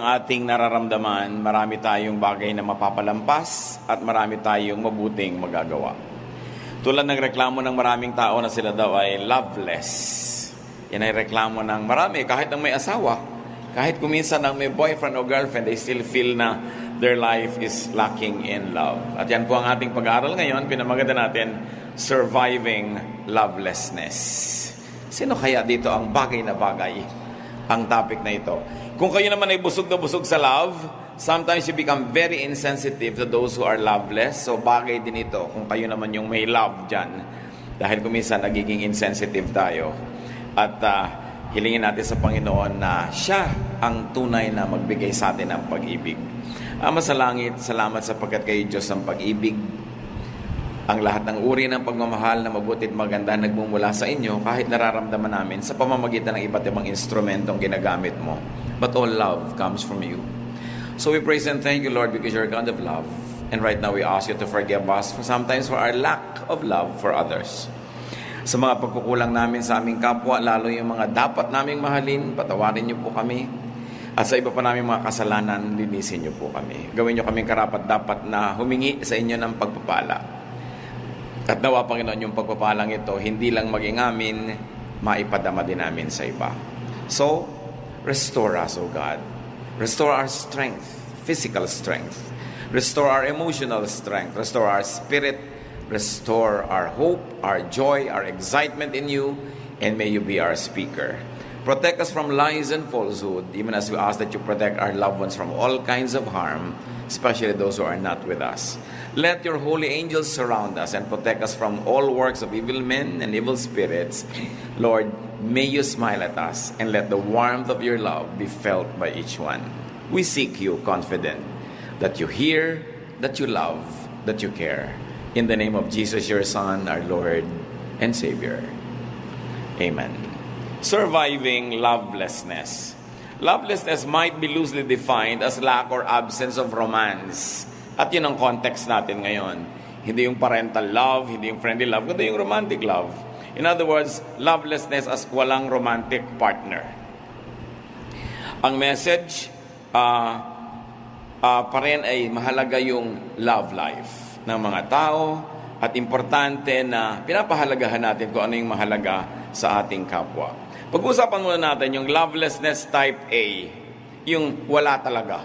ating nararamdaman, marami tayong bagay na mapapalampas at marami tayong mabuting magagawa. Tulad ng reklamo ng maraming tao na sila daw ay loveless. Yan ay reklamo ng marami, kahit ng may asawa, kahit kuminsan ng may boyfriend o girlfriend, they still feel na their life is lacking in love. At yan po ang ating pag-aaral ngayon, pinamaganda natin, Surviving Lovelessness. Sino kaya dito ang bagay na bagay ang topic na ito? Kung kayo naman ay busog na busog sa love, sometimes you become very insensitive to those who are loveless. So bagay din ito kung kayo naman yung may love dyan. Dahil kuminsan nagiging insensitive tayo. At hilingin natin sa Panginoon na siya ang tunay na magbigay sa atin ng pag-ibig. Ama sa langit, salamat sapagkat kayo Diyos ng pag-ibig. Ang lahat ng uri ng pagmamahal na mabuti at maganda nagmumula sa inyo kahit nararamdaman namin sa pamamagitan ng iba't ibang instrumentong ginagamit mo. But all love comes from you. So we praise and thank you, Lord, because you're a God of love. And right now we ask you to forgive us for sometimes for our lack of love for others. Sa mga pagkukulang namin sa aming kapwa, lalo yung mga dapat naming mahalin, patawarin niyo po kami. At sa iba pa namin mga kasalanan, linisin niyo po kami. Gawin niyo kaming karapat-dapat na humingi sa inyo ng pagpapala. At nawa, Panginoon, yung pagpapalang ito, hindi lang maging amin, maipadama din namin sa iba. So, restore us, O God. Restore our strength, physical strength. Restore our emotional strength. Restore our spirit. Restore our hope, our joy, our excitement in you. And may you be our speaker. Protect us from lies and falsehood, even as we ask that you protect our loved ones from all kinds of harm, especially those who are not with us. Let your holy angels surround us and protect us from all works of evil men and evil spirits. Lord, may you smile at us and let the warmth of your love be felt by each one. We seek you confident that you hear, that you love, that you care. In the name of Jesus, your Son, our Lord and Savior. Amen. Surviving lovelessness. Lovelessness might be loosely defined as lack or absence of romance. At yun ang context natin ngayon. Hindi yung parental love, hindi yung friendly love, kundi yung romantic love. In other words, lovelessness as walang romantic partner. Ang message pa rin ay mahalaga yung love life ng mga tao at importante na pinapahalagahan natin kung ano yung mahalaga sa ating kapwa. Pag-usapan muna natin yung lovelessness type A, yung wala talaga.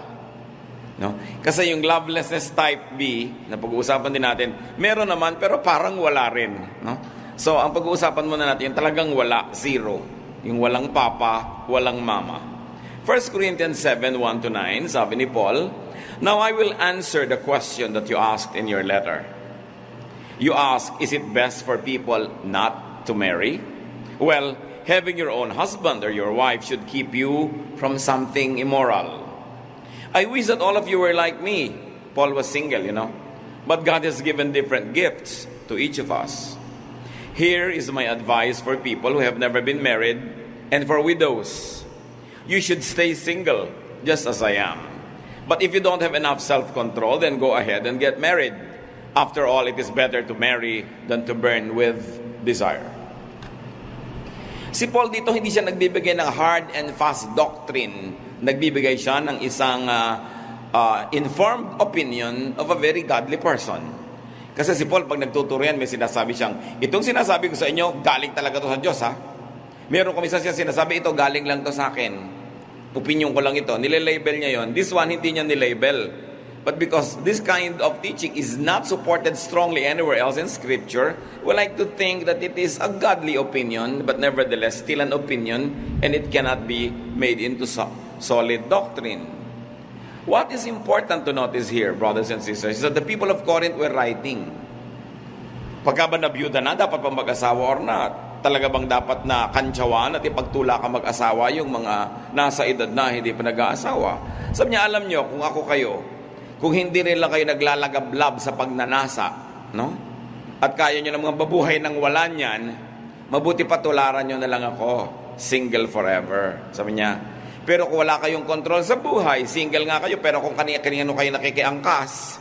No? Kasi yung lovelessness type B, na pag-uusapan din natin, meron naman pero parang wala rin. No? So, ang pag-uusapan muna natin, yung talagang wala, zero. Yung walang papa, walang mama. 1 Corinthians 7:1-9, sabi ni Paul, "Now I will answer the question that you asked in your letter. You ask, is it best for people not to marry? Well, having your own husband or your wife should keep you from something immoral. I wish that all of you were like me." Paul was single, But God has given different gifts to each of us. Here is my advice for people who have never been married and for widows. You should stay single, just as I am. But if you don't have enough self-control, then go ahead and get married. After all, it is better to marry than to burn with desire. Si Paul dito, hindi siya nagbibigay ng hard and fast doctrine. Nagbibigay siya ng isang informed opinion of a very godly person. Kasi si Paul, pag nagtuturo yan, may sinasabi siyang, itong sinasabi ko sa inyo, galing talaga to sa Diyos, ha? Meron kumisa siya sinasabi, ito galing lang to sa akin. Opinion ko lang ito. Nilelabel niya yon. This one, hindi niya nilabel. But because this kind of teaching is not supported strongly anywhere else in Scripture, we like to think that it is a godly opinion, but nevertheless still an opinion, and it cannot be made into solid doctrine. What is important to notice here, brothers and sisters, is that the people of Corinth were writing. Pagka ba nabiyuda na, dapat pa mag-asawa or not? Talaga bang dapat na kantsawan at ipagtula ka mag-asawa yung mga nasa edad na hindi pa nag-aasawa? Sabi niya, alam nyo, kung ako kayo, kung hindi rin lang kayo naglalagablab sa pagnanasa, no? At kaya nyo namang babuhay ng wala niyan, mabuti pa tularan nyo na lang ako, single forever. Sabi niya, pero kung wala kayong control sa buhay, single nga kayo, pero kung kanino kayo nakikiangkas,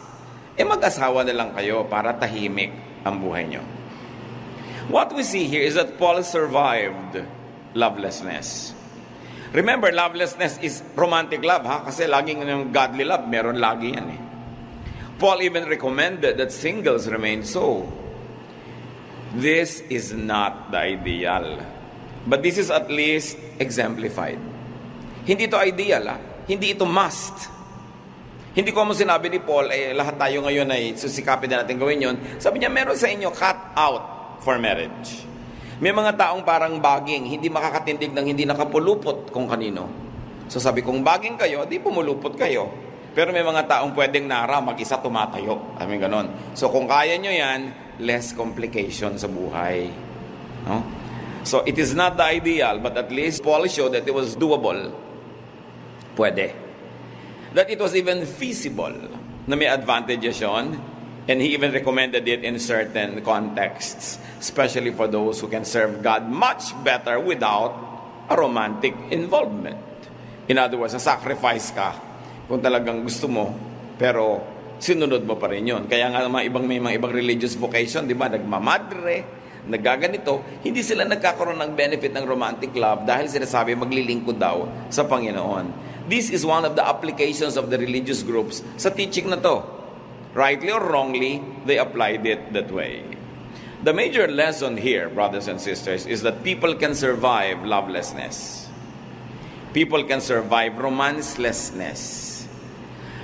mag-asawa na lang kayo para tahimik ang buhay nyo. What we see here is that Paul survived lovelessness. Remember, lovelessness is romantic love, ha? Kasi laging yung godly love, meron lagi yan eh. Paul even recommended that singles remain so. This is not the ideal. But this is at least exemplified. Hindi ito ideal, ha? Hindi ito must. Hindi ko mo sinabi ni Paul, lahat tayo ngayon ay susikapin na natin gawin yun. Sabi niya, meron sa inyo cut out for marriage. May mga taong parang baging, hindi makakatindig ng hindi nakapulupot kung kanino. So sabi, kung baging kayo, di pumulupot kayo. Pero may mga taong pwedeng nara, mag-isa tumatayo. Amin ganon. So kung kaya nyo yan, less complication sa buhay. No? So it is not the ideal, but at least Paul showed that it was doable. Pwede. That it was even feasible na may advantages yun. And he even recommended it in certain contexts, especially for those who can serve God much better without a romantic involvement. In other words, sacrifice ka kung talagang gusto mo, pero sinunod mo pa rin yun. Kaya nga may mga ibang religious vocation, di ba? Nagmamadre, nagaganito, hindi sila nagkakaroon ng benefit ng romantic love dahil sinasabi maglilingkod daw sa Panginoon. This is one of the applications of the religious groups sa teaching na to. Rightly or wrongly, they applied it that way. The major lesson here, brothers and sisters, is that people can survive lovelessness. People can survive romancelessness.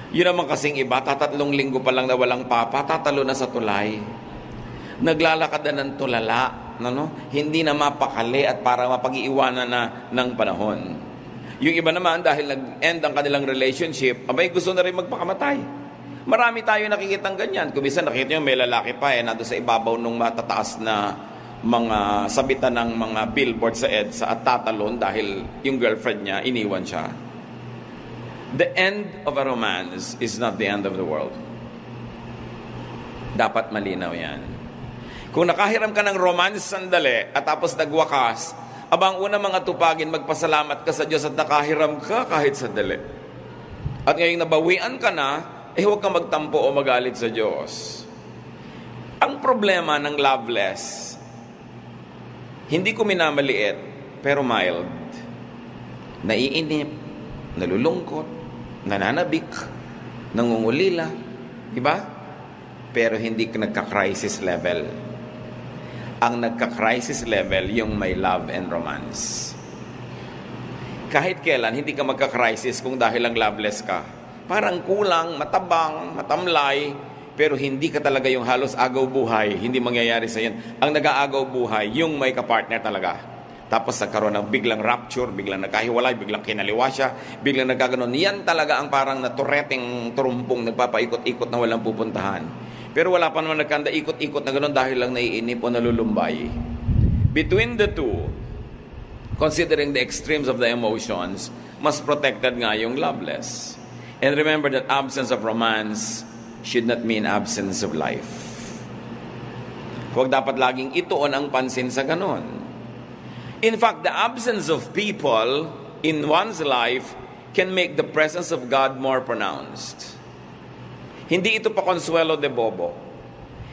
Yun naman kasing iba, 3 linggo pa lang na walang papa, tatalo na sa tulay. Naglalakad na ng tulala, no? Hindi na mapakali at para mapag-iiwanan na ng panahon. Yung iba naman, dahil nag-end ang kanilang relationship, abay gusto na rin magpakamatay. Marami tayo nakikitang ganyan. Kung minsan nakikita nyo may lalaki pa nando sa ibabaw nung matataas na mga sabitan ng mga billboard sa EDSA at tatalon dahil yung girlfriend niya iniwan siya. The end of a romance is not the end of the world. Dapat malinaw yan. Kung nakahiram ka ng romance sandali at tapos nagwakas, abang una mga tupagin, magpasalamat ka sa Diyos at nakahiram ka kahit sandali. At ngayong nabawian ka na, huwag kang magtampo o magalit sa Diyos. Ang problema ng loveless, hindi ko minamaliit, pero mild. Naiinip, nalulungkot, nananabik, nangungulila, diba? Pero hindi ka nagka-crisis level. Ang nagka-crisis level, yung may love and romance. Kahit kailan, hindi ka magka-crisis kung dahil lang loveless ka. Parang kulang, matabang, matamlay, pero hindi ka talaga yung halos agaw buhay. Hindi mangyayari sa yan. Ang nag-aagaw buhay, yung may kapartner talaga. Tapos nagkaroon ng biglang rapture, biglang nagkahiwalay, biglang kinaliwa siya, biglang nagkaganon. Yan talaga ang parang natureteng turumpong nagpapaikot-ikot na walang pupuntahan. Pero wala pa naman nagkanda ikot-ikot na gano'n dahil lang naiinip o nalulumbay. Between the two, considering the extremes of the emotions, mas protected nga yung loveless. And remember that absence of romance should not mean absence of life. Huwag dapat laging ituon ang pansin sa ganon. In fact, the absence of people in one's life can make the presence of God more pronounced. Hindi ito pa consuelo de bobo.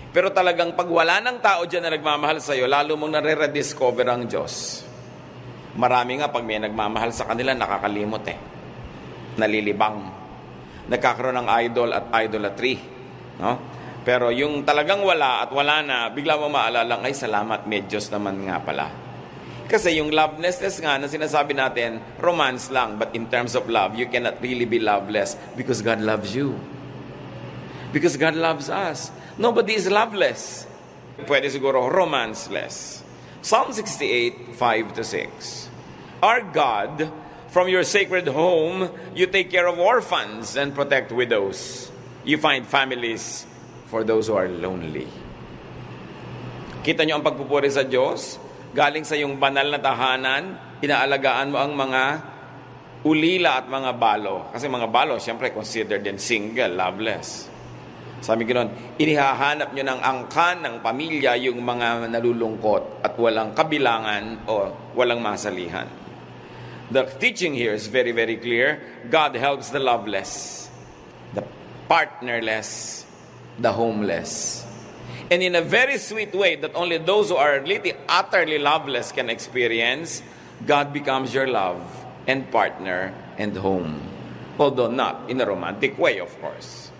Pero talagang pag wala ng tao dyan na nagmamahal sa'yo, lalo mong nare-rediscover ang Diyos. Marami nga pag may nagmamahal sa kanila, nakakalimot nalilibang. Nagkakaroon ng idol at idolatry. No? Pero yung talagang wala at wala na, bigla mo maalala, ay salamat, may Diyos naman nga pala. Kasi yung lovelessness nga na sinasabi natin, romance lang. But in terms of love, you cannot really be loveless because God loves you. Because God loves us. Nobody is loveless. Pwede siguro romanceless. Psalm 68, 5-6. Our God, from your sacred home, you take care of orphans and protect widows. You find families for those who are lonely. Kita nyo ang pagpupuri sa Diyos? Galing sa iyong banal na tahanan, inaalagaan mo ang mga ulila at mga balo. Kasi mga balo, siyempre considered din single, loveless. Sabi ganoon, inihahanap nyo ng angkan ng pamilya yung mga nalulungkot at walang kabilangan o walang masalihan. The teaching here is very, very clear. God helps the loveless, the partnerless, the homeless. And in a very sweet way that only those who are utterly loveless can experience, God becomes your love and partner and home. Although not in a romantic way, of course.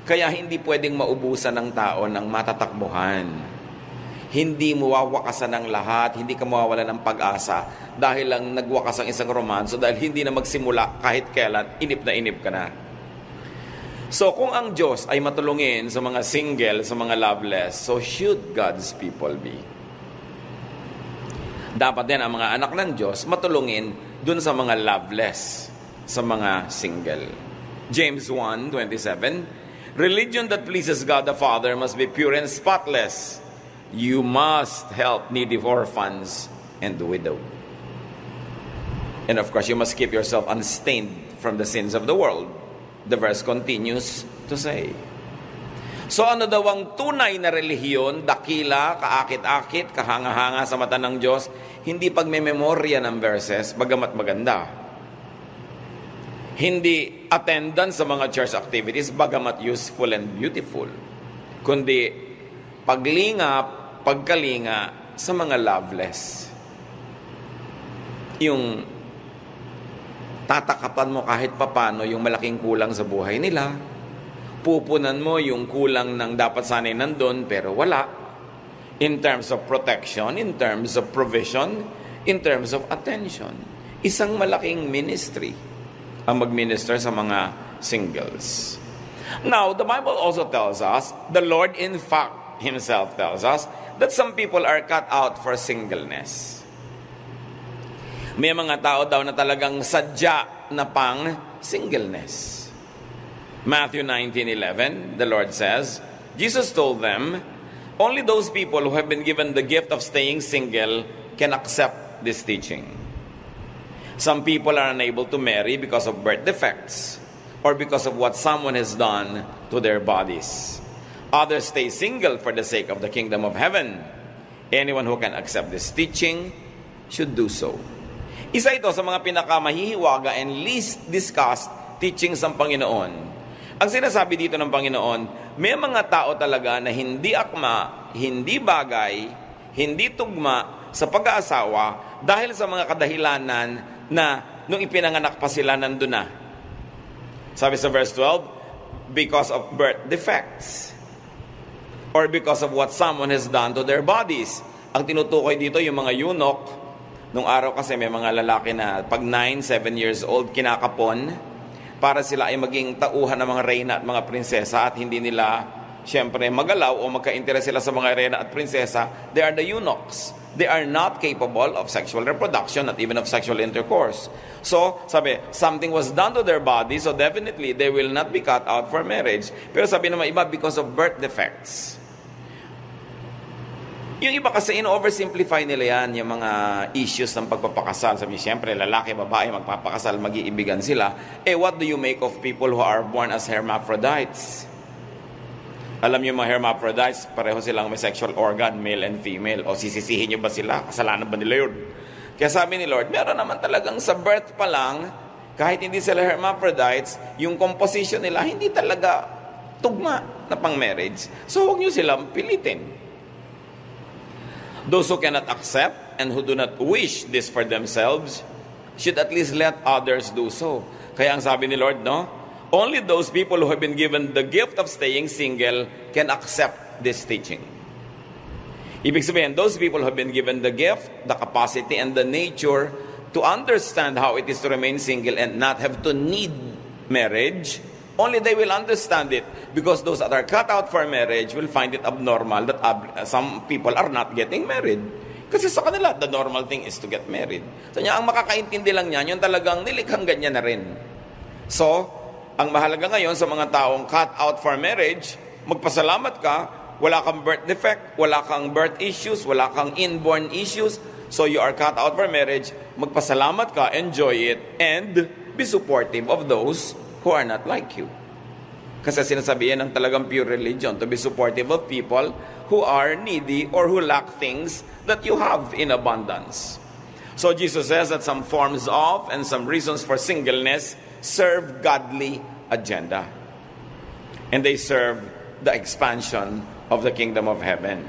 Kaya hindi pwedeng maubusan ng tao ng matatakbuhan. Hindi mawawakasan ng lahat, hindi ka mawawala ng pag-asa dahil lang nagwakas ang isang romanso, dahil hindi na magsimula kahit kailan, inip ka na. So kung ang Diyos ay matulungin sa mga single, sa mga loveless, so should God's people be. Dapat din ang mga anak ng Diyos matulungin dun sa mga loveless, sa mga single. James 1:27, religion that pleases God the Father must be pure and spotless. You must help needy orphans and the widow. And of course, you must keep yourself unstained from the sins of the world. The verse continues to say. So ano daw ang tunay na relihiyon, dakila, kaakit-akit, kahanga-hanga sa mata ng Diyos? Hindi pagmememorya ng verses, bagamat maganda. Hindi attendance sa mga church activities, bagamat useful and beautiful. Kundi pagkalinga sa mga loveless. Yung tatakapan mo kahit papano yung malaking kulang sa buhay nila. Pupunan mo yung kulang ng dapat sanay nandun pero wala. In terms of protection, in terms of provision, in terms of attention. Isang malaking ministry ang mag-minister sa mga singles. Now, the Bible also tells us, the Lord in fact Himself tells us, that some people are cut out for singleness. May mga tao daw na talagang sadya na pang singleness. Matthew 19:11, the Lord says, Jesus told them, only those people who have been given the gift of staying single can accept this teaching. Some people are unable to marry because of birth defects or because of what someone has done to their bodies. Others stay single for the sake of the kingdom of heaven. Anyone who can accept this teaching should do so. Isa ito sa mga pinakamahihiwaga and least discussed teachings ng Panginoon. Ang sinasabi dito ng Panginoon, may mga tao talaga na hindi akma, hindi bagay, hindi tugma sa pag-aasawa dahil sa mga kadahilanan na nung ipinanganak pa sila nandun na. Sabi sa verse 12, because of birth defects or because of what someone has done to their bodies. Ang tinutukoy dito yung mga eunuch. Nung araw kasi may mga lalaki na pag 9, 7 years old kinakapon para sila ay maging tauhan ng mga reyna at mga prinsesa at hindi nila siyempre magalaw o magka-interes sila sa mga reyna at prinsesa. They are the eunuchs. They are not capable of sexual reproduction, not even of sexual intercourse. So, sabi, something was done to their body, so definitely they will not be cut out for marriage. Pero sabi naman iba, because of birth defects. Yung iba kasi in-oversimplify nila yan, yung mga issues ng pagpapakasal. Sabi, siyempre, lalaki, babae, magpapakasal, mag-iibigan sila. What do you make of people who are born as hermaphrodites? Alam niyo mga hermaphrodites, pareho silang may sexual organ, male and female. O sisisihin niyo ba sila? Kasalanan ba nila yun? Kaya sabi ni Lord, meron naman talagang sa birth pa lang, kahit hindi sila hermaphrodites, yung composition nila hindi talaga tugma na pang marriage. So huwag niyo silang pilitin. Those who cannot accept and who do not wish this for themselves should at least let others do so. Kaya ang sabi ni Lord, no? Only those people who have been given the gift of staying single can accept this teaching. Ibig sabihin, those people who have been given the gift, the capacity, and the nature to understand how it is to remain single and not have to need marriage, only they will understand it, because those that are cut out for marriage will find it abnormal that some people are not getting married. Kasi sa kanila, the normal thing is to get married. So ang makakaintindi lang niyan, yung talagang nilikhang ganyan na rin. So, ang mahalaga ngayon sa mga taong cut out for marriage, magpasalamat ka, wala kang birth defect, wala kang birth issues, wala kang inborn issues, so you are cut out for marriage, magpasalamat ka, enjoy it, and be supportive of those who are not like you. Kasi sinasabihan ng talagang pure religion to be supportive of people who are needy or who lack things that you have in abundance. So Jesus says that some forms of and some reasons for singleness serve godly agenda. And they serve the expansion of the kingdom of heaven.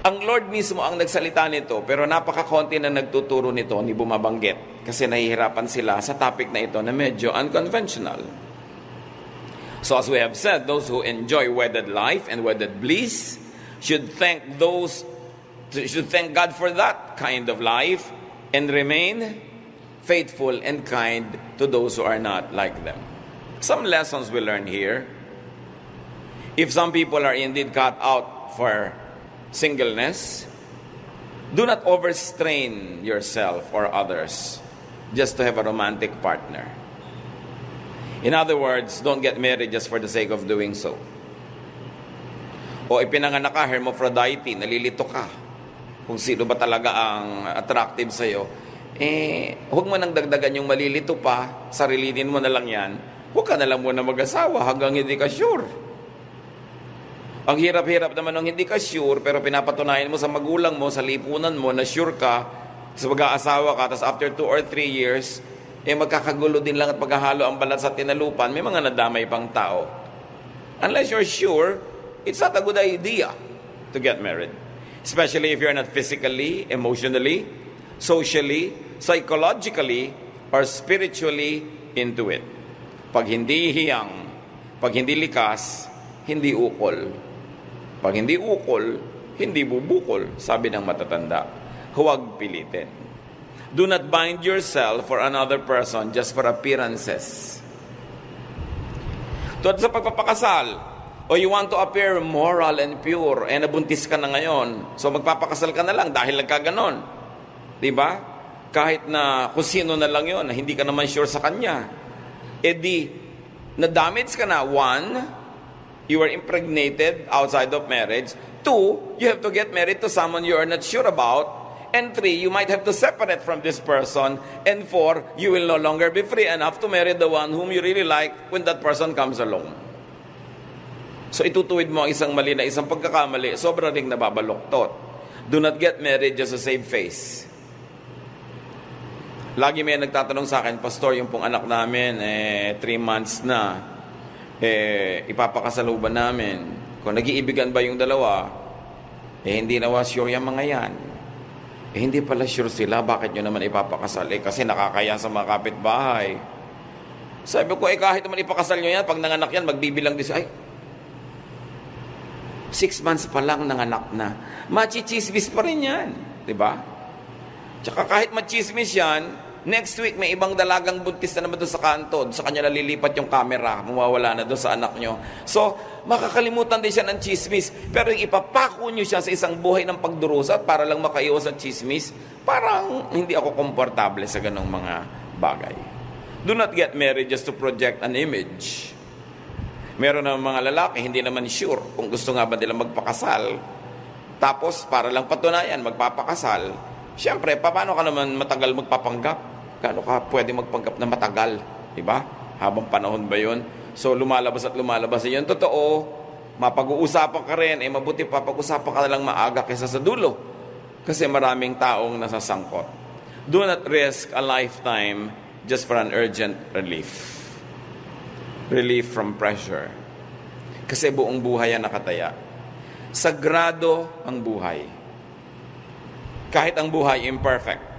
Ang Lord mismo ang nagsalita nito, pero napakakonti na nagtuturo nito, ni bumabanggit. kasi nahihirapan sila sa topic na ito na medyo unconventional. So as we have said, those who enjoy wedded life and wedded bliss should thank God for that kind of life and remain faithful and kind to those who are not like them. Some lessons we learn here. If some people are indeed cut out for singleness, do not overstrain yourself or others just to have a romantic partner. In other words, don't get married just for the sake of doing so. O ipinanganak ka, hermaphrodite, nalilito ka. Kung sino ba talaga ang attractive sa'yo, huwag mo nang dagdagan yung malilito pa, sarilinin mo na lang yan, huwag ka na lang muna mag-asawa hanggang hindi ka sure. Ang hirap-hirap naman nung hindi ka sure, pero pinapatunayan mo sa magulang mo, sa lipunan mo, na sure ka, sa mag-aasawa ka, tapos after 2 or 3 years, magkakagulo din lang at paghahalo ang balat sa tinalupan, may mga nadamay pang tao. Unless you're sure, it's not a good idea to get married. Especially if you're not physically, emotionally, socially, psychologically, or spiritually into it. Pag hindi hiyang, pag hindi likas, hindi ukol. Pag hindi ukol, hindi bubukol, sabi ng matatanda. Huwag pilitin. Do not bind yourself for another person just for appearances. Tulad sa pagpapakasal, o you want to appear moral and pure, nabuntis ka na ngayon, so magpapakasal ka na lang dahil nagkaganon. Diba? Kahit na kung sino na lang yon, na hindi ka naman sure sa kanya. Na-damage ka na. 1, you were impregnated outside of marriage. 2, you have to get married to someone you are not sure about. And 3, you might have to separate from this person. And 4, you will no longer be free enough to marry the one whom you really like when that person comes along. So itutuwid mo ang isang mali na isang pagkakamali, sobra ring nababaluktot. Do not get married just to save face. Lagi may nagtatanong sa akin, Pastor, yung pong anak namin, 3 months na, ipapakasal ba namin? Kung nag-iibigan ba yung dalawa, hindi na sure yung mga yan. Hindi pala sure sila, bakit nyo naman ipapakasal? Kasi nakakaya sa mga kapitbahay. Sabi ko, kahit naman ipakasal nyo yan, pag nanganak yan, magbibilang din siya, 6 months pa lang nanganak na. Machichismis pa rin yan. Diba? Tsaka kahit machismis yan, next week may ibang dalagang buntis na naman doon sa kanto. Sa kanya nalilipat yung camera. Mawawala na doon sa anak nyo. So, makakalimutan din siya ng chismis. Pero yung ipapako nyo siya sa isang buhay ng pagdurusa para lang makaiwas sa chismis, parang hindi ako komportable sa ganong mga bagay. Do not get married just to project an image. Meron ng mga lalaki, hindi naman sure kung gusto nga ba nila magpakasal. Tapos, para lang patunayan, magpapakasal. Siyempre, paano ka naman matagal magpapanggap? Gaano ka pwede magpanggap na matagal? Diba? Habang panahon ba yun? So, lumalabas at lumalabas. Yun, totoo. Mapag-uusapan ka rin. Mabuti pa, pag-usapan ka na lang maaga kaysa sa dulo. Kasi maraming taong nasasangkot. Do not risk a lifetime just for an urgent relief. Relief from pressure. Kasi buong buhay yan nakataya. Sagrado ang buhay. Kahit ang buhay imperfect.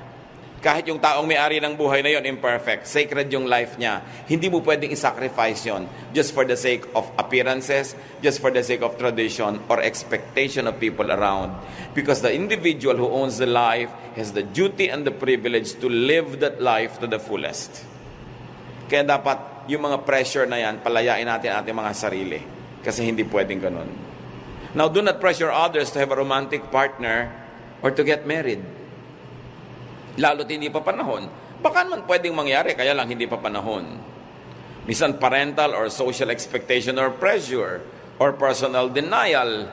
Kahit yung taong may-ari ng buhay na yon imperfect. Sacred yung life niya. Hindi mo pwedeng isacrifice yon just for the sake of appearances, just for the sake of tradition or expectation of people around. Because the individual who owns the life has the duty and the privilege to live that life to the fullest. Kaya dapat yung mga pressure na yan, palayain natin ating mga sarili. Kasi hindi pwedeng ganun. Now, do not pressure others to have a romantic partner or to get married. Lalo't hindi pa panahon. Baka naman pwedeng mangyari, kaya lang hindi pa panahon. Minsan parental or social expectation or pressure or personal denial.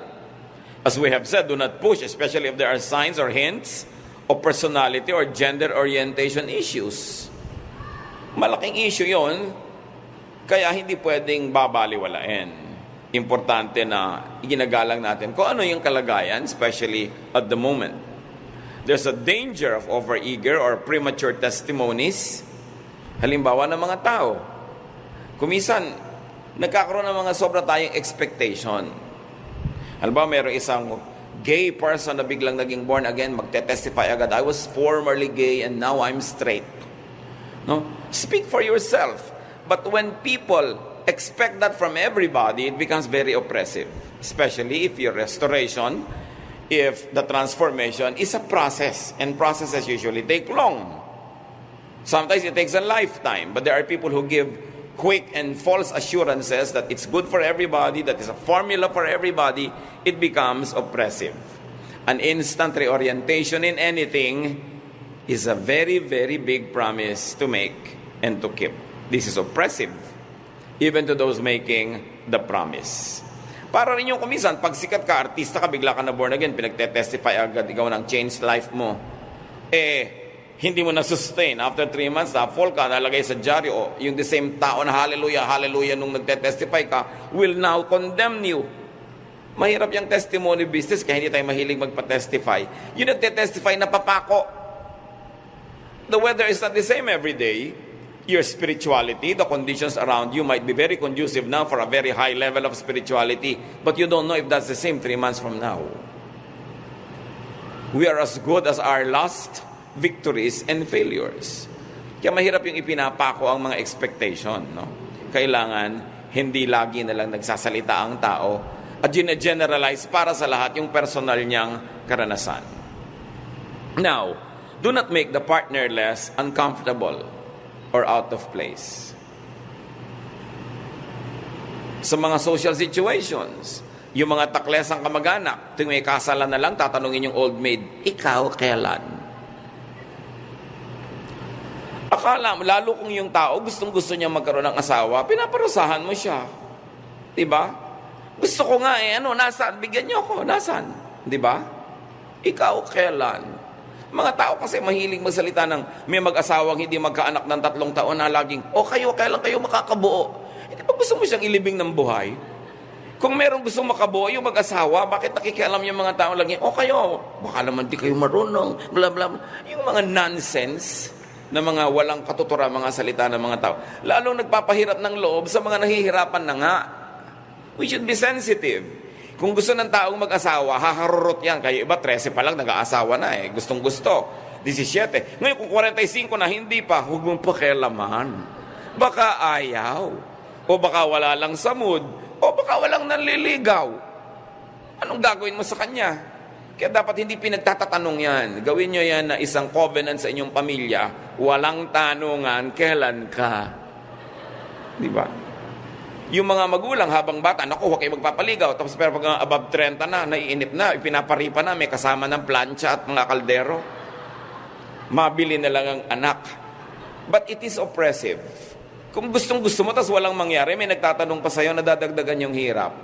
As we have said, do not push, especially if there are signs or hints of personality or gender orientation issues. Malaking issue yon. Kaya hindi pwedeng babaliwalain. Importante na iginagalang natin kung ano yung kalagayan, especially at the moment. There's a danger of overeager or premature testimonies. Halimbawa ng mga tao. Kumisan, nagkakaroon ng mga sobra tayong expectation. Halimbawa, mayroong isang gay person na biglang naging born again, magte-testify agad, I was formerly gay and now I'm straight. No? Speak for yourself. But when people expect that from everybody, it becomes very oppressive. Especially if your restoration, if the transformation is a process. And processes usually take long. Sometimes it takes a lifetime. But there are people who give quick and false assurances that it's good for everybody, that is a formula for everybody. It becomes oppressive. An instant reorientation in anything is a very, very big promise to make and to keep. This is oppressive, even to those making the promise. Para rin yung kumisan, pag sikat ka, artista ka, bigla ka na born again, pinagte-testify agad ikaw ng changed life mo, hindi mo na-sustain. After 3 months, na-fall ka, nalagay sa dyaryo, yung the same tao na hallelujah, hallelujah, nung nagte-testify ka, will now condemn you. Mahirap yung testimony business, kaya hindi tayo mahilig magpa-testify. Yung nagte-testify na papako. The weather is not the same every day. Your spirituality, the conditions around you might be very conducive now for a very high level of spirituality, but you don't know if that's the same 3 months from now. We are as good as our last victories and failures. Kaya mahirap yung ipinapako ang mga expectation. No? Kailangan hindi lagi na lang nagsasalita ang tao at generalize para sa lahat yung personal niyang karanasan. Now, do not make the partner less uncomfortable or out of place. Sa mga social situations, yung mga taklesang kamag-anak, tuwing may kasalan na lang, tatanungin yung old maid, ikaw kailan? Akala mo, lalo kung yung tao gustong-gusto niya magkaroon ng asawa, pinaparusahan mo siya. Diba? Gusto ko nga nasaan? Bigyan niyo ako, nasaan? Diba? Ikaw kailan? Mga tao kasi mahilig magsalita ng may mag-asawang hindi magkaanak ng 3 taon na laging, kayo, kailan kayo makakabuo? Hindi ba gusto mo siyang ilibing ng buhay? Kung merong gustong makabuo yung mag-asawa, bakit nakikialam yung mga tao laging, kayo, baka naman di kayo marunong, bla bla bla. Yung mga nonsense na mga walang katutura, mga salita ng mga tao. Lalong nagpapahirap ng loob sa mga nahihirapan na nga. We should be sensitive. Kung gusto ng taong mag-asawa, haharurot yan. Kayo iba, 13 pa lang, nag-aasawa na Gustong-gusto. 17. Ngayon, kung 45 na, hindi pa, huwag mong pakialaman. Baka ayaw. O baka wala lang sa mood. O baka walang nanliligaw. Anong gagawin mo sa kanya? Kaya dapat hindi pinagtatatanong yan. Gawin nyo yan na isang covenant sa inyong pamilya. Walang tanungan, kailan ka? Diba? Yung mga magulang habang bata, naku, huwag kayo magpapaligaw. Tapos pero pag above 30 na, naiinip na, pinaparipa na, may kasama ng plancha at mga kaldero. Mabili na lang ang anak. But it is oppressive. Kung gustong-gusto mo, tapos walang mangyari, may nagtatanong pa sa'yo, nadadagdagan yung hirap.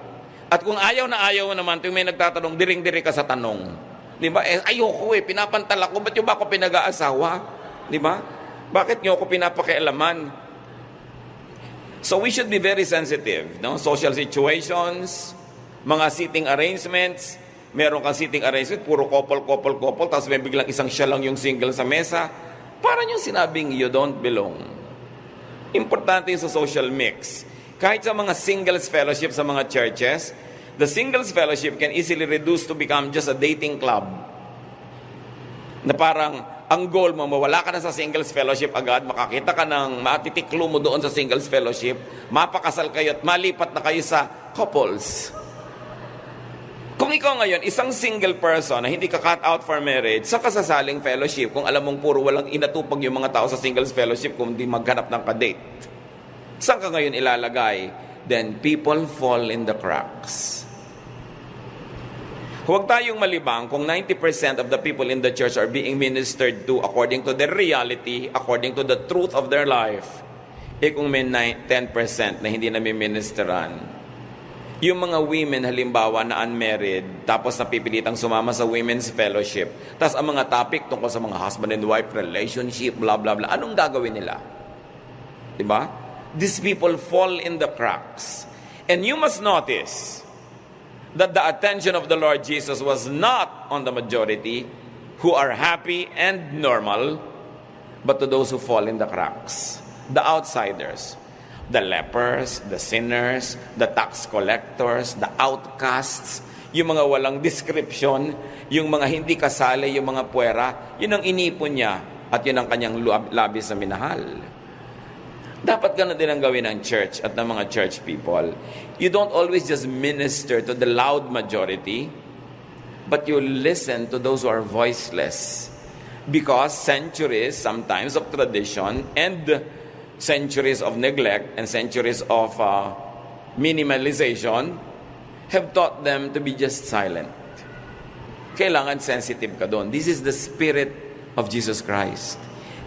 At kung ayaw na ayaw naman, may nagtatanong, diring-diri ka sa tanong. Di ba? Ayoko pinapantal ako, ba't yung ba ako pinag-aasawa? Di ba? Bakit nyo ako pinapakialaman? So we should be very sensitive, no? Social situations, mga seating arrangements, meron kang seating arrangement, puro couple, tapos may biglang isang siya lang yung single sa mesa. Parang yung sinabing, you don't belong. Importante sa social mix. Kahit sa mga singles fellowship sa mga churches, the singles fellowship can easily reduce to become just a dating club. Na parang, ang goal mo, mawala ka na sa singles fellowship agad, makakita ka ng matitiklo mo doon sa singles fellowship, mapakasal kayo at malipat na kayo sa couples. Kung ikaw ngayon, isang single person na hindi ka cut out for marriage, sa kasasaling fellowship, kung alam mong puro walang inatupag yung mga tao sa singles fellowship, kung di maghanap ng kadate, saan ka ngayon ilalagay? Then people fall in the cracks. Huwag tayong malibang kung 90% of the people in the church are being ministered to according to their reality, according to the truth of their life. Kung may 10% na hindi nami-ministeran, yung mga women halimbawa na unmarried, tapos napipilitang sumama sa women's fellowship, tapos ang mga topic tungkol sa mga husband and wife relationship, blah blah blah, anong gagawin nila? Diba? These people fall in the cracks. And you must notice that the attention of the Lord Jesus was not on the majority who are happy and normal, but to those who fall in the cracks, the outsiders, the lepers, the sinners, the tax collectors, the outcasts, yung mga walang description, yung mga hindi kasali, yung mga puwera, yun ang inipon niya At yun ang kanyang labis na minahal. Dapat ganun din ang gawin ng church at ng mga church people. You don't always just minister to the loud majority, but you listen to those who are voiceless. Because centuries, sometimes, of tradition and centuries of neglect and centuries of minimalization have taught them to be just silent. Kailangan sensitive ka doon. This is the spirit of Jesus Christ.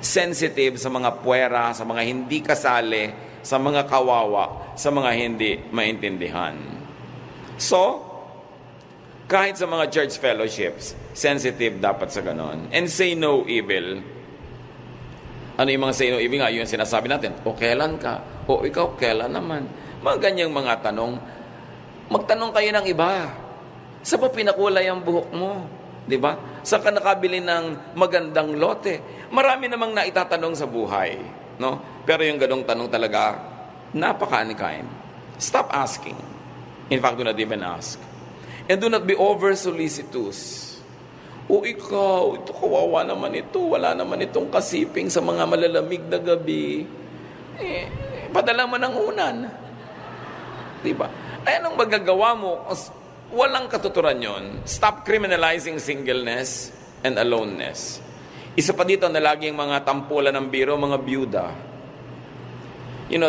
Sensitive sa mga puwera, sa mga hindi kasali, sa mga kawawa, sa mga hindi maintindihan. So, kahit sa mga church fellowships, sensitive dapat sa ganon. And say no evil. Ano yung mga say no evil nga? Yung sinasabi natin, o kailan ka? O ikaw, kailan naman? Mga ganyang mga tanong. Magtanong kayo ng iba. Sa pa pinakulay ang buhok mo? Diba? Saan ka nakabili ng magandang lote? Marami namang naitatanong sa buhay. No? Pero yung ganong tanong talaga, napaka-unkind. Stop asking. In fact, do not even ask. And do not be over-solicitous. O ikaw, ito kawawa naman ito. Wala naman itong kasiping sa mga malalamig na gabi. Padala mo ng unan. Diba? Ay, anong magagawa mo? Walang katuturan yon. Stop criminalizing singleness and aloneness. Isa pa dito na laging mga tampulan ng biro, mga byuda.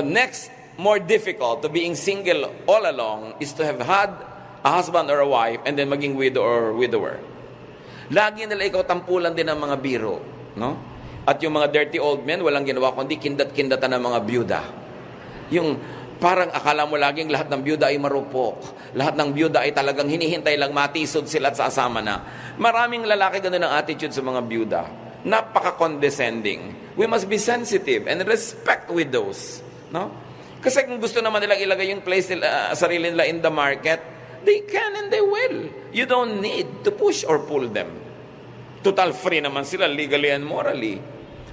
Next, more difficult to being single all along is to have had a husband or a wife and then maging widow or widower. Lagi nila ikaw tampulan din ng mga biro. No? At yung mga dirty old men, walang ginawa kundi kindat-kindatan ng mga byuda. Yung parang akala mo laging lahat ng byuda ay marupok. Lahat ng byuda ay talagang hinihintay lang matisod sila at sasama na. Maraming lalaki ganun ang attitude sa mga byuda. Napaka-condescending. We must be sensitive and respect widows. No? Kasi kung gusto naman nilang ilagay yung place nila, sarili nila in the market, they can and they will. You don't need to push or pull them. Total free naman sila legally and morally.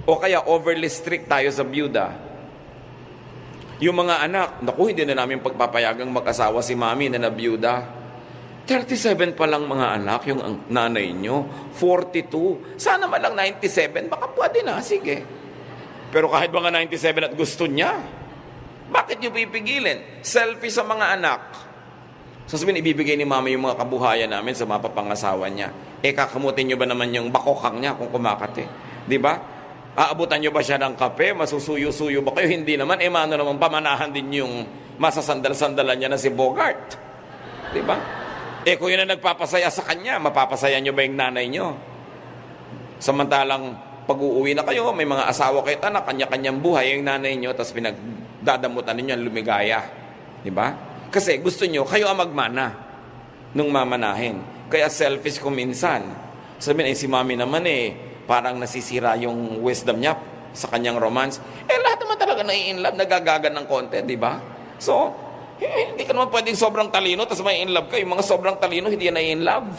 O kaya overly strict tayo sa byuda. Yung mga anak, naku, hindi na namin pagpapayagang mag-asawa si mami na nabiyuda. 37 pa lang mga anak, yung nanay nyo. 42. Sana man lang 97, baka pwede na, sige. Pero kahit mga 97 at gusto niya, bakit nyo pipigilin? Selfish sa mga anak. Sasabihin, ibibigay ni mama yung mga kabuhayan namin sa mga papangasawa niya. Kakamutin nyo ba naman yung bakokang niya kung kumakate? Di ba? Aabutan nyo ba siya ng kape? Masusuyo-suyo ba kayo? Hindi naman. Mano naman pamanahan din yung masasandal-sandalan niya na si Bogart. Di ba? Kung yun ang nagpapasaya sa kanya, mapapasaya nyo ba yung nanay nyo? Samantalang pag-uuwi na kayo, may mga asawa kayo, anak, kanya-kanyang buhay yung nanay nyo, tapos pinagdadamutan ninyo ang lumigaya. Di ba? Kasi gusto nyo, kayo ang magmana nung mamanahin. Kaya selfish kung minsan. Sabihin, si mami naman parang nasisira yung wisdom niya sa kanyang romance. Lahat naman talaga nai-inlove, nagagagan ng konti, di ba? So, hindi ka naman pwedeng sobrang talino, tapos may in-love ka. Yung mga sobrang talino, hindi yan nai-inlove.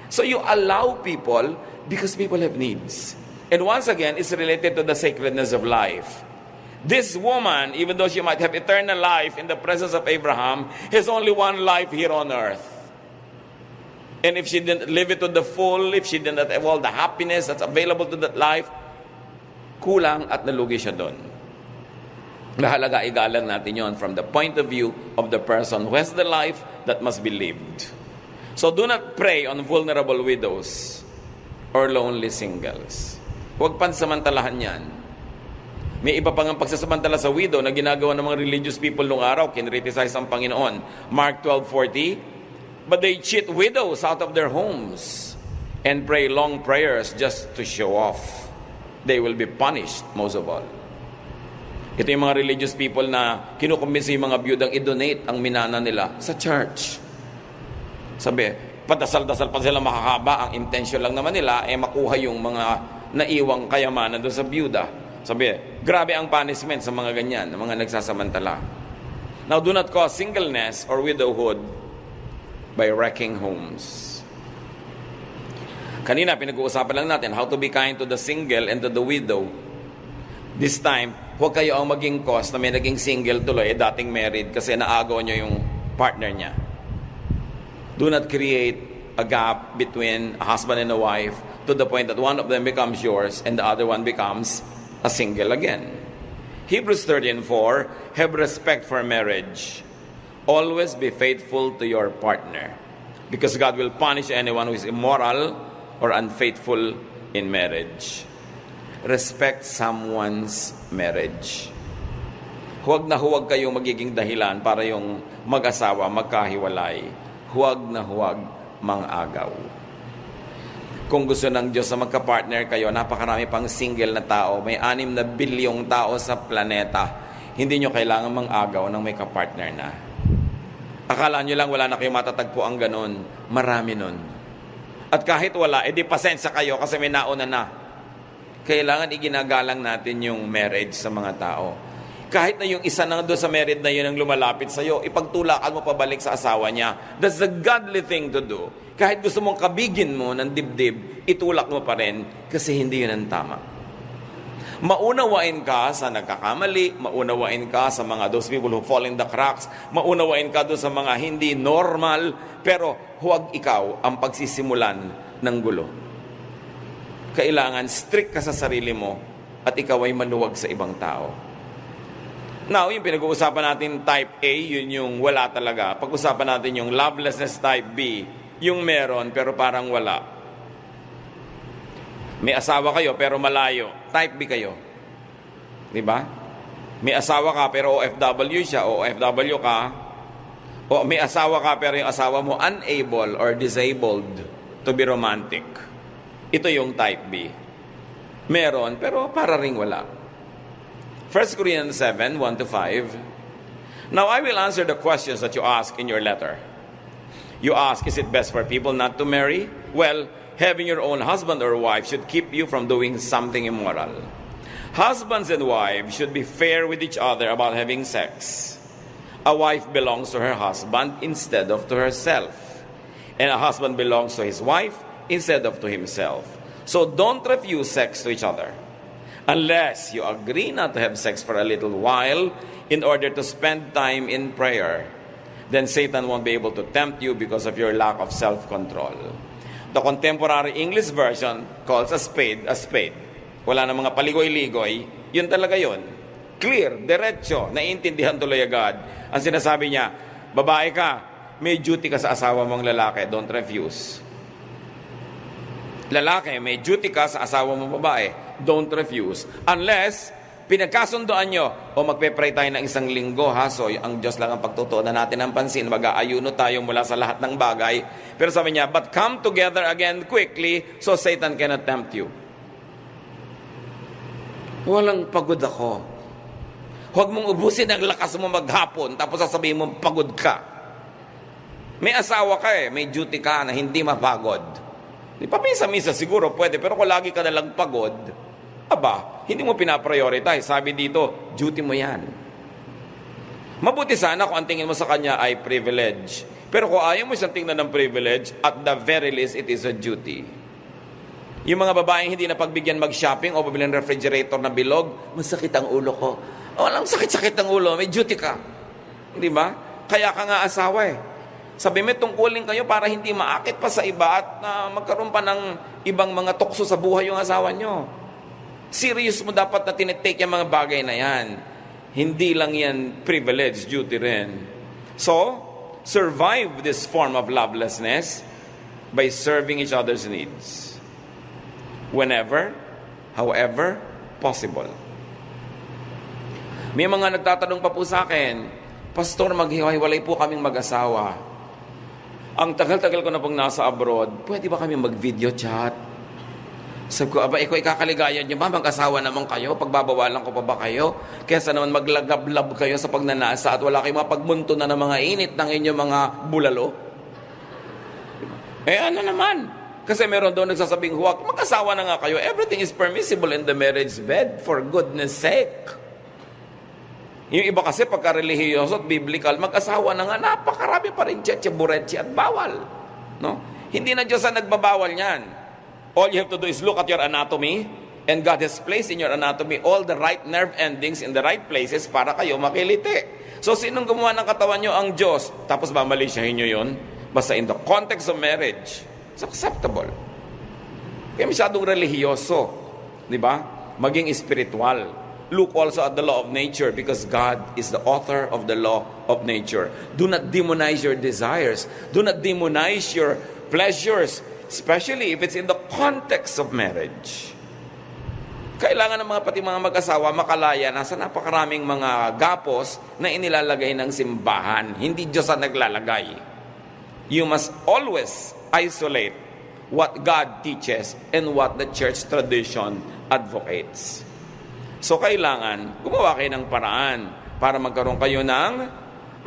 So, you allow people because people have needs. And once again, it's related to the sacredness of life. This woman, even though she might have eternal life in the presence of Abraham, has only one life here on earth. And if she didn't live it to the full, if she didn't have all the happiness that's available to that life, kulang at nalugi siya doon. Mahalaga igalang natin yon from the point of view of the person who has the life that must be lived. So do not prey on vulnerable widows or lonely singles. Huwag pansamantalahan yan. May iba pang ang pagsasamantala sa widow na ginagawa ng mga religious people nung araw, kinriticize ang Panginoon. Mark 12:40, but they cheat widows out of their homes and pray long prayers just to show off. They will be punished most of all. Ito yung mga religious people na kinukumbinsi yung mga biyudang i-donate ang minana nila sa church. Sabi, padasal-dasal pa sila makakaba, ang intention lang naman nila makuha yung mga naiwang kayamanan doon sa biyuda. Sabi, grabe ang punishment sa mga ganyan, mga nagsasamantala. Now, do not cause singleness or widowhood by wrecking homes. Kanina, pinag-uusapan lang natin how to be kind to the single and to the widow. This time, huwag kayo ang maging cause na may naging single tuloy, dating married kasi naagaw nyo yung partner niya. Do not create a gap between a husband and a wife to the point that one of them becomes yours and the other one becomes a single again. Hebrews 13:4, have respect for marriage. Always be faithful to your partner, because God will punish anyone who is immoral or unfaithful in marriage. Respect someone's marriage. Huwag na huwag kayong magiging dahilan para yung mag-asawa magkahiwalay. Huwag na huwag mang-agaw. Kung gusto ng Diyos na magka-partner kayo, napakarami pang single na tao. May 6 na bilyong tao sa planeta. Hindi nyo kailangan mang-agaw ng may ka-partner na. Akala nyo lang wala na kayong matatagpo ang ganun. Marami nun. At kahit wala, edi pasensya kayo kasi may nauna na. Kailangan iginagalang natin yung marriage sa mga tao. Kahit na yung isa na doon sa married na yun ang lumalapit sa'yo, ipagtulakan mo pabalik sa asawa niya. That's the godly thing to do. Kahit gusto mong kabigin mo ng dibdib, itulak mo pa rin kasi hindi yun ang tama. Maunawain ka sa nagkakamali, maunawain ka sa mga those people who fall in the cracks, maunawain ka doon sa mga hindi normal, pero huwag ikaw ang pagsisimulan ng gulo. Kailangan strict ka sa sarili mo at ikaw ay maluwag sa ibang tao. Now, yung pinag-uusapan natin type A, yun yung wala talaga. Pag-usapan natin yung lovelessness type B, yung meron pero parang wala. May asawa kayo pero malayo. Type B kayo. Diba? May asawa ka pero OFW siya, OFW ka. O may asawa ka pero yung asawa mo unable or disabled to be romantic. Ito yung type B. Meron pero para ring wala. 1 Corinthians 7, 1-5. Now I will answer the questions that you ask in your letter. You ask, is it best for people not to marry? Well, having your own husband or wife should keep you from doing something immoral. Husbands and wives should be fair with each other about having sex. A wife belongs to her husband instead of to herself. And a husband belongs to his wife instead of to himself. So don't refuse sex to each other. Unless you agree not to have sex for a little while in order to spend time in prayer, then Satan won't be able to tempt you because of your lack of self-control. The contemporary English version calls a spade a spade. Wala na mga paligoy-ligoy, yun talaga yun. Clear, diretso, naiintindihan tuloy agad. Ang sinasabi niya, babae ka, may duty ka sa asawa mong lalaki, don't refuse. Lalaki, may duty ka sa asawa mong babae, don't refuse. Unless, pinagkasundoan nyo, o magpe-pray tayo ng 1 linggo, ha? So, ang Diyos lang ang pagtutuunan natin ng pansin, mag-aayuno tayo mula sa lahat ng bagay. Pero sabi niya, but come together again quickly, so Satan cannot tempt you. Walang pagod ako. Huwag mong ubusin ang lakas mo maghapon, tapos sasabihin mo, pagod ka. May asawa ka may duty ka na hindi mapagod. Di pa minsan siguro pwede, pero kung lagi ka nalang pagod, aba, hindi mo pinaprioritize. Sabi dito, duty mo yan. Mabuti sana kung ang tingin mo sa kanya ay privilege. Pero kung ayaw mo siyang tingnan ng privilege, at the very least, it is a duty. Yung mga babaeng hindi na pagbigyan mag-shopping o pabili ng refrigerator na bilog, masakit ang ulo ko. Walang sakit-sakit ang ulo, may duty ka. Di ba? Kaya ka nga asawa Sabi mo, tungkulin kayo para hindi maakit pa sa iba at magkaroon pa ng ibang mga tukso sa buhay yung asawa nyo. Serious mo dapat na tinitake yung mga bagay na yan. Hindi lang yan privilege, duty rin. So, survive this form of lovelessness by serving each other's needs. Whenever, however, possible. May mga nagtatanong pa po sa akin, Pastor, maghiwalay po kaming mag-asawa. Ang tagal-tagal ko na pong nasa abroad, pwede ba kami mag-video chat? Sabi ko, aba, ikaw ikakaligayan niyo ba? Mag-asawa naman kayo? Pagbabawalan ko pa ba kayo? Kesa naman maglagablab kayo sa pagnanasa at wala kayong mapagmunto na ng mga init ng inyong mga bulalo? Ano naman? Kasi meron doon nagsasabing, huwag, mag-asawa na nga kayo. Everything is permissible in the marriage bed, for goodness sake. Yung iba kasi pagka-relihiyoso at biblical, mag-asawa na nga, napakarami pa rin buretsi at bawal. No? Hindi na Diyos ang nagbabawal niyan. All you have to do is look at your anatomy, and God has placed in your anatomy all the right nerve endings in the right places para kayo makiliti. So, sinong gumawa ng katawan nyo? Ang Diyos. Tapos mamalisyahin nyo yun? Basta in the context of marriage. It's acceptable. Kaya masyadong relihiyoso, di ba? Maging spiritual. Look also at the law of nature because God is the author of the law of nature. Do not demonize your desires. Do not demonize your pleasures, especially if it's in the context of marriage. Kailangan ng pati mga mag-asawa makalaya na sa napakaraming mga gapos na inilalagay ng simbahan. Hindi Diyos ang naglalagay. You must always isolate what God teaches and what the church tradition advocates. So kailangan gumawa kayo ng paraan para magkaroon kayo ng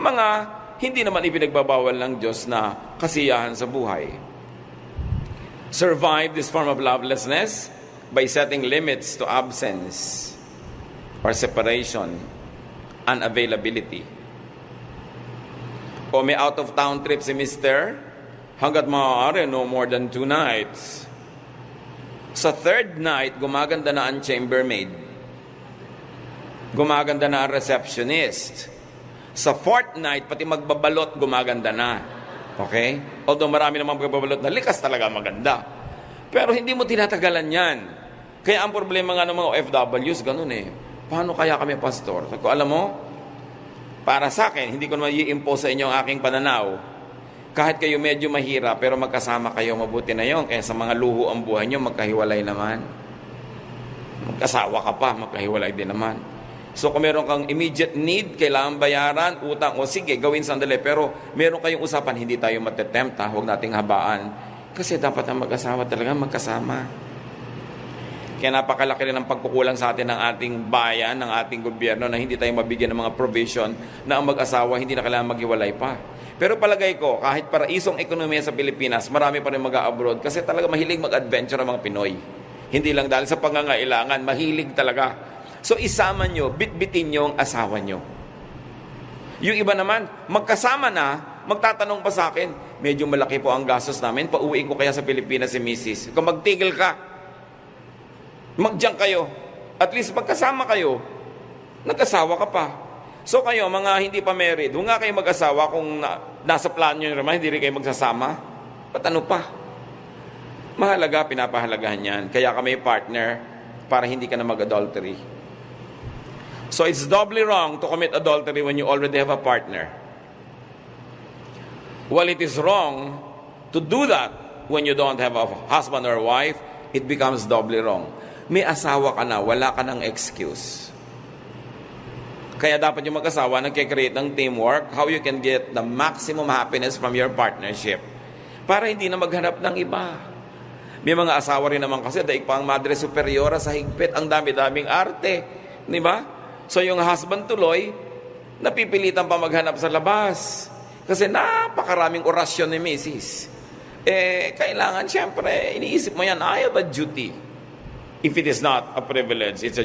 mga hindi naman ipinagbabawal ng Diyos na kasiyahan sa buhay. Survive this form of lovelessness by setting limits to absence or separation, unavailability. O may out-of-town trip si Mister, hanggat maaari, no more than 2 nights. Sa 3rd night, gumaganda na ang chambermaid. Gumaganda na ang receptionist. Sa 4th night, pati magbabalot, gumaganda na. Okay? Although marami namang magbabalot na likas talaga maganda. Pero hindi mo tinatagalan yan. Kaya ang problema nga ng mga OFWs, ganun eh. Paano kaya kami, pastor? Sabi ko, alam mo, para sa akin, hindi ko naman i-impose sa inyo ang aking pananaw. Kahit kayo medyo mahirap, pero magkasama kayo, mabuti na yon. Kaya sa mga luho ang buhay nyo, magkahiwalay naman. Magkasawa ka pa, magkahiwalay din naman. So kung meron kang immediate need, kailangan bayaran, utang, o sige, gawin sandali. Pero meron kayong usapan, hindi tayo matetempt, huwag nating habaan. Kasi dapat ang mag-asawa talaga magkasama. Kaya napakalaki rin ang pagkukulang sa atin ng ating bayan, ng ating gobyerno, na hindi tayo mabigyan ng mga provision na ang mag-asawa hindi na kailangan maghiwalay pa. Pero palagay ko, kahit paraisong ekonomiya sa Pilipinas, marami pa rin mag-abroad kasi talaga mahilig mag-adventure ang mga Pinoy. Hindi lang dahil sa pangangailangan, mahilig talaga. So isama nyo, bitbitin nyo ang asawa nyo. Yung iba naman, magkasama na, magtatanong pa sa akin, medyo malaki po ang gastos namin, pauwiin ko kaya sa Pilipinas si Mrs. Kung magtigil ka, magdiyan kayo, at least magkasama kayo, nag-asawa ka pa. So kayo, mga hindi pa married, huwag nga kayo mag-asawa kung nasa plano nyo naman, hindi rin kayo magsasama. Ba't ano pa? Mahalaga, pinapahalagahan yan. Kaya kami partner para hindi ka na mag-adultery. So it's doubly wrong to commit adultery when you already have a partner. While it is wrong to do that when you don't have a husband or wife, it becomes doubly wrong. May asawa ka na, wala ka ng excuse. Kaya dapat yung mag-asawa nagkikreate ng teamwork, how you can get the maximum happiness from your partnership. Para hindi na maghanap ng iba. May mga asawa rin naman kasi, daig pa ang madre superiora sa higpit, ang dami-daming arte. Di ba? So yung husband tuloy, napipilitan pa maghanap sa labas. Kasi napakaraming orasyon ni Mrs. Kailangan, syempre, iniisip mo yan, I have a duty. If it is not a privilege, it's a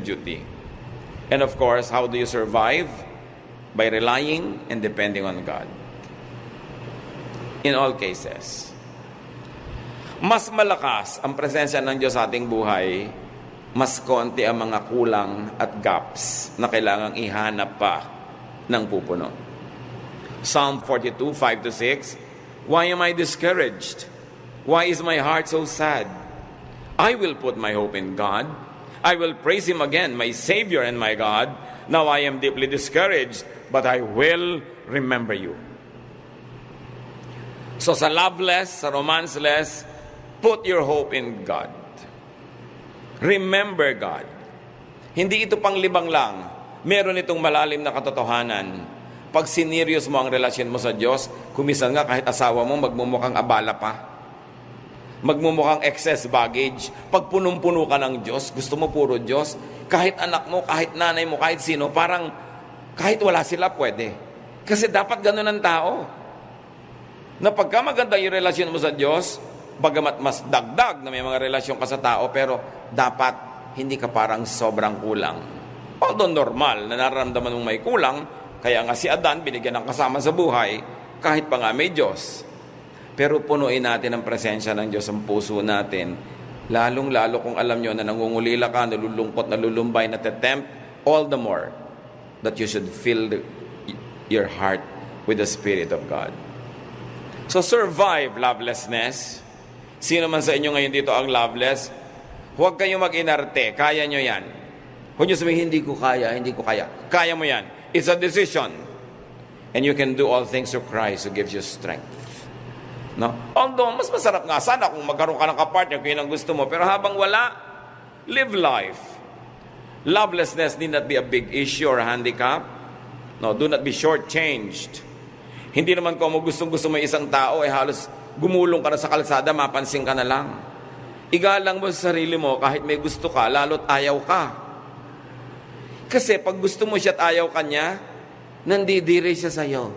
duty. And of course, how do you survive? By relying and depending on God. In all cases. Mas malakas ang presensya ng Diyos sa ating buhay, mas konti ang mga kulang at gaps na kailangang ihanap pa ng pupuno. Psalm 42, 5-6, Why am I discouraged? Why is my heart so sad? I will put my hope in God. I will praise Him again, my Savior and my God. Now I am deeply discouraged, but I will remember you. So sa loveless, sa romanceless, put your hope in God. Remember God. Hindi ito panglibang lang. Meron itong malalim na katotohanan. Pag sinerious mo ang relasyon mo sa Diyos, kumisan nga kahit asawa mo, magmumukhang abala pa. Magmumukhang excess baggage. Pag punong-puno ka ng Diyos, gusto mo puro Diyos, kahit anak mo, kahit nanay mo, kahit sino, parang kahit wala sila, pwede. Kasi dapat ganun ang tao. Na pagka maganda yung relasyon mo sa Diyos, bagamat mas dagdag na may mga relasyon ka sa tao, pero dapat hindi ka parang sobrang kulang. Although normal na nararamdaman mong may kulang, kaya nga si Adan binigyan ng kasama sa buhay, kahit pa nga may Diyos. Pero punuin natin ang presensya ng Diyos ang puso natin, lalong-lalo kung alam nyo na nangungulila ka, nalulungkot, nalulumbay, natetempt, all the more that you should fill your heart with the Spirit of God. So survive lovelessness. Sino man sa inyo ngayon dito ang loveless, huwag kayong mag-inarte. Kaya nyo yan. Huwag nyo sabihin, hindi ko kaya. Kaya mo yan. It's a decision. And you can do all things through Christ who gives you strength. No? Although, mas masarap nga sana kung magkaroon ka ng kapartner kung yun ang gusto mo. Pero habang wala, live life. Lovelessness need not be a big issue or a handicap. No, do not be shortchanged. Hindi naman kung gustong-gusto mo isang tao, halos gumulong ka na sa kalsada, mapansin ka na lang. Igalang mo sa sarili mo, kahit may gusto ka, lalo't ayaw ka. Kasi pag gusto mo siya at ayaw ka niya, nandidiri siya sa'yo.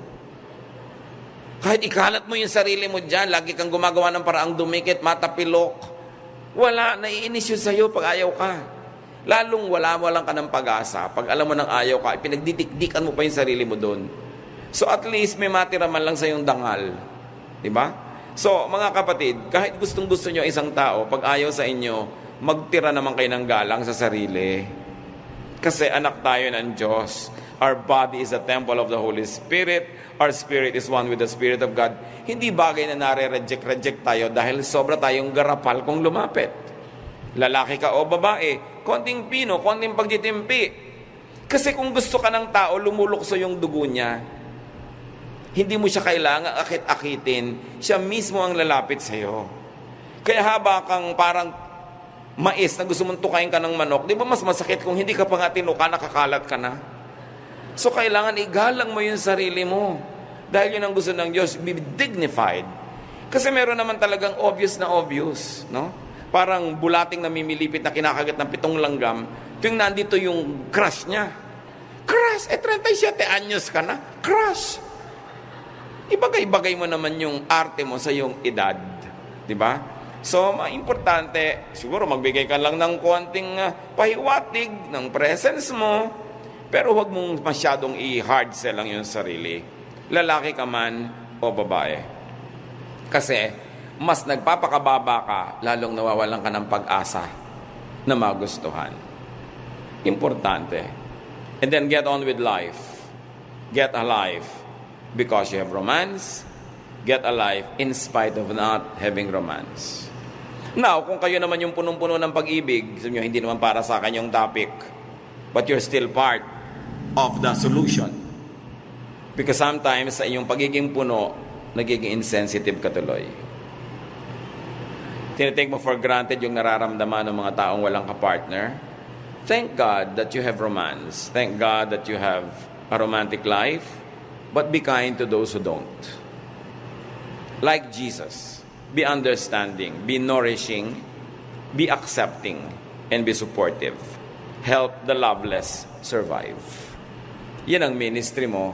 Kahit ikalat mo yung sarili mo dyan, lagi kang gumagawa ng paraang dumikit, matapilok, wala, naiinis yun sa'yo pag ayaw ka. Lalong walang ka ng pag-asa. Pag alam mo ng ayaw ka, pinagdidikdikan mo pa yung sarili mo doon. So at least may matira man lang sa iyong dangal. Diba? So mga kapatid, kahit gustong-gusto nyo isang tao, pag ayaw sa inyo, magtira naman kayo ng galang sa sarili. Kasi anak tayo ng Diyos. Our body is a temple of the Holy Spirit. Our spirit is one with the Spirit of God. Hindi bagay na nare-reject tayo dahil sobra tayong garapal kung lumapit. Lalaki ka o babae, konting pino, konting pagtitimpi. Kasi kung gusto ka ng tao, lumulukso yung dugo niya. Hindi mo siya kailangan akit-akitin. Siya mismo ang lalapit sa'yo. Kaya haba kang parang mais na gusto mong tukain ka ng manok, di ba mas masakit kung hindi ka pa nga tinuka, nakakalat ka na? So kailangan igalang mo yung sarili mo. Dahil yun ang gusto ng Diyos, be dignified. Kasi meron naman talagang obvious na obvious. No? Parang bulating na mimilipit na kinakagat ng 7 langgam, tuwing nandito yung crush niya. Crush! 37 anyos ka na. Crush! Ibagay-bagay mo naman yung arte mo sa yung edad. Diba? So, importante, siguro magbigay ka lang ng konting pahiwatig ng presence mo, pero huwag mong masyadong i-hard sell lang yung sarili. Lalaki ka man o babae. Kasi, mas nagpapakababa ka, lalong nawawalan ka ng pag-asa na magustuhan. Importante. And then get on with life. Get alive. Because you have romance, get alive in spite of not having romance. Now, kung kayo naman yung punong-puno ng pag-ibig, sabi nyo, hindi naman para sa akin yung topic, but you're still part of the solution. Because sometimes sa inyong pagiging puno, nagiging insensitive ka tuloy. Tinitake mo for granted yung nararamdaman ng mga taong walang kapartner. Thank God that you have romance. Thank God that you have a romantic life. But be kind to those who don't. Like Jesus, be understanding, be nourishing, be accepting, and be supportive. Help the loveless survive. Yan ang ministry mo.